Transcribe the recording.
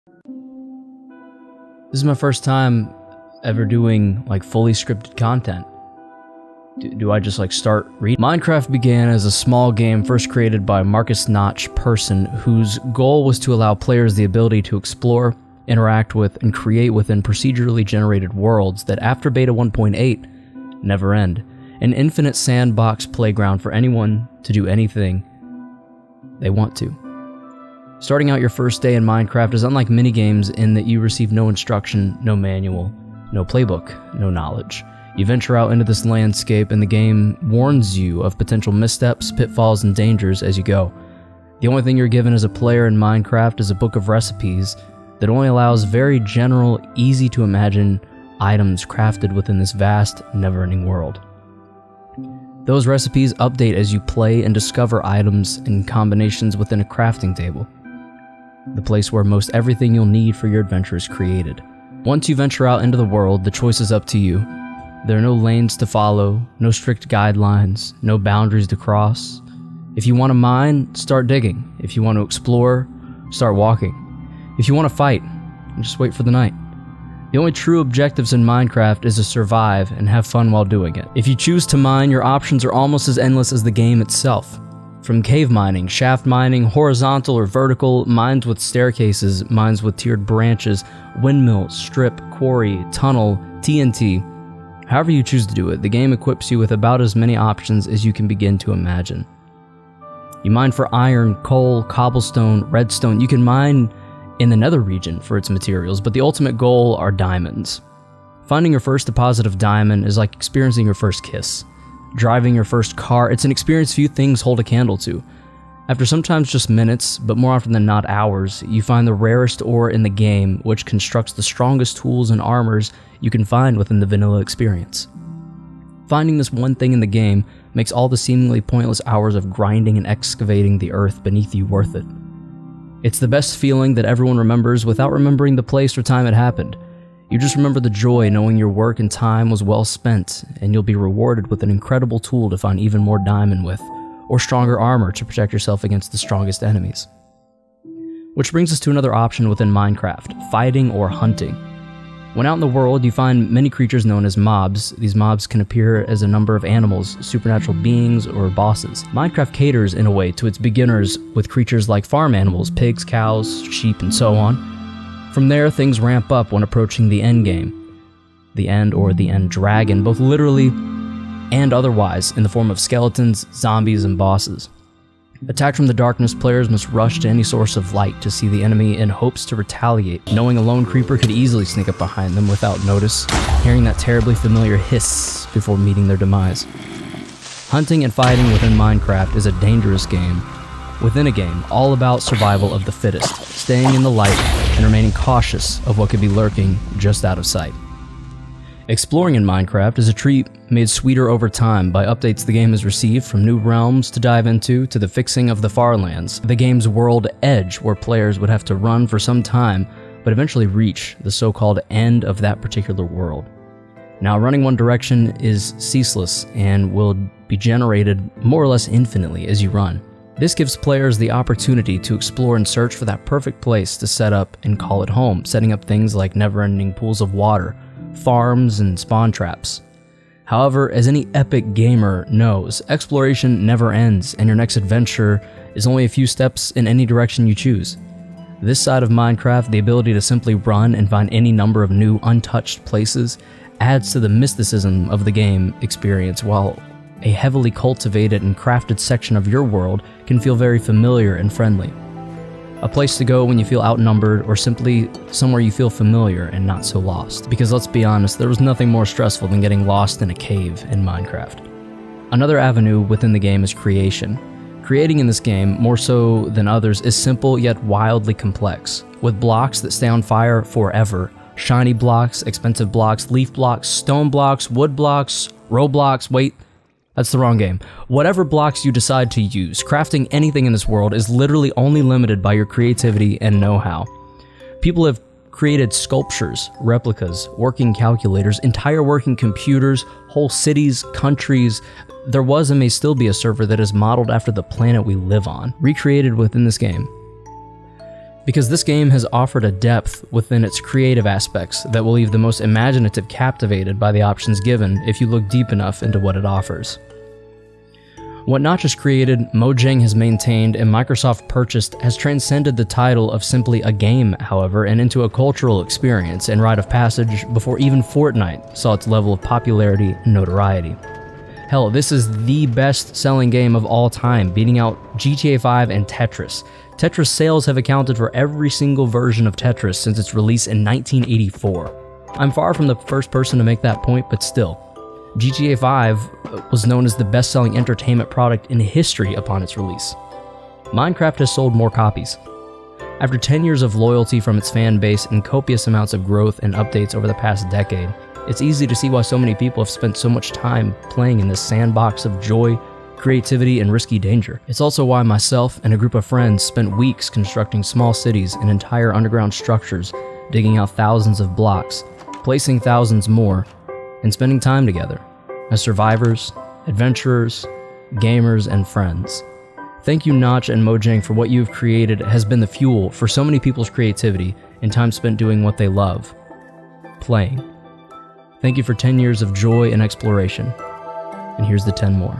This is my first time ever doing like fully scripted content. Do I just like start reading? Minecraft began as a small game first created by Marcus Notch Persson, whose goal was to allow players the ability to explore, interact with, and create within procedurally generated worlds that after beta 1.8 never end. An infinite sandbox playground for anyone to do anything they want to. Starting out your first day in Minecraft is unlike minigames in that you receive no instruction, no manual, no playbook, no knowledge. You venture out into this landscape and the game warns you of potential missteps, pitfalls, and dangers as you go. The only thing you're given as a player in Minecraft is a book of recipes that only allows very general, easy to imagine items crafted within this vast, never-ending world. Those recipes update as you play and discover items and combinations within a crafting table, the place where most everything you'll need for your adventure is created. Once you venture out into the world, the choice is up to you. There are no lanes to follow, no strict guidelines, no boundaries to cross. If you want to mine, start digging. If you want to explore, start walking. If you want to fight, just wait for the night. The only true objectives in Minecraft is to survive and have fun while doing it. If you choose to mine, your options are almost as endless as the game itself. From cave mining, shaft mining, horizontal or vertical, mines with staircases, mines with tiered branches, windmill, strip, quarry, tunnel, TNT. However you choose to do it, the game equips you with about as many options as you can begin to imagine. You mine for iron, coal, cobblestone, redstone. You can mine in the nether region for its materials, but the ultimate goal are diamonds. Finding your first deposit of diamond is like experiencing your first kiss. Driving your first car, it's an experience few things hold a candle to. After sometimes just minutes, but more often than not hours, you find the rarest ore in the game, which constructs the strongest tools and armors you can find within the vanilla experience. Finding this one thing in the game makes all the seemingly pointless hours of grinding and excavating the earth beneath you worth it. It's the best feeling that everyone remembers without remembering the place or time it happened. You just remember the joy knowing your work and time was well spent, and you'll be rewarded with an incredible tool to find even more diamond with, or stronger armor to protect yourself against the strongest enemies. Which brings us to another option within Minecraft, fighting or hunting. When out in the world, you find many creatures known as mobs. These mobs can appear as a number of animals, supernatural beings, or bosses. Minecraft caters, in a way, to its beginners with creatures like farm animals, pigs, cows, sheep, and so on. From there, things ramp up when approaching the end game. The end or the end dragon, both literally and otherwise, in the form of skeletons, zombies, and bosses. Attacked from the darkness, players must rush to any source of light to see the enemy in hopes to retaliate, knowing a lone creeper could easily sneak up behind them without notice, hearing that terribly familiar hiss before meeting their demise. Hunting and fighting within Minecraft is a dangerous game within a game, all about survival of the fittest, staying in the light and remaining cautious of what could be lurking just out of sight. Exploring in Minecraft is a treat made sweeter over time by updates the game has received, from new realms to dive into to the fixing of the Farlands, the game's world edge where players would have to run for some time but eventually reach the so-called end of that particular world. Now, running one direction is ceaseless and will be generated more or less infinitely as you run. This gives players the opportunity to explore and search for that perfect place to set up and call it home, setting up things like never-ending pools of water, farms, and spawn traps. However, as any epic gamer knows, exploration never ends, and your next adventure is only a few steps in any direction you choose. This side of Minecraft, the ability to simply run and find any number of new, untouched places, adds to the mysticism of the game experience, while a heavily cultivated and crafted section of your world can feel very familiar and friendly. A place to go when you feel outnumbered, or simply somewhere you feel familiar and not so lost. Because let's be honest, there was nothing more stressful than getting lost in a cave in Minecraft. Another avenue within the game is creation. Creating in this game, more so than others, is simple yet wildly complex, with blocks that stay on fire forever. Shiny blocks, expensive blocks, leaf blocks, stone blocks, wood blocks, Roblox, wait, that's the wrong game. Whatever blocks you decide to use, crafting anything in this world is literally only limited by your creativity and know-how. People have created sculptures, replicas, working calculators, entire working computers, whole cities, countries. There was and may still be a server that is modeled after the planet we live on, recreated within this game. because this game has offered a depth within its creative aspects that will leave the most imaginative captivated by the options given if you look deep enough into what it offers. What Notch has created, Mojang has maintained, and Microsoft purchased has transcended the title of simply a game, however, and into a cultural experience and rite of passage before even Fortnite saw its level of popularity and notoriety. Hell, this is the best-selling game of all time, beating out GTA 5 and Tetris. Tetris sales have accounted for every single version of Tetris since its release in 1984. I'm far from the first person to make that point, but still. GTA 5 was known as the best-selling entertainment product in history upon its release. Minecraft has sold more copies. After 10 years of loyalty from its fan base and copious amounts of growth and updates over the past decade, it's easy to see why so many people have spent so much time playing in this sandbox of joy, creativity, and risky danger. It's also why myself and a group of friends spent weeks constructing small cities and entire underground structures, digging out thousands of blocks, placing thousands more, and spending time together as survivors, adventurers, gamers, and friends. Thank you, Notch and Mojang, for what you've created has been the fuel for so many people's creativity and time spent doing what they love, playing. Thank you for 10 years of joy and exploration, and here's the 10 more.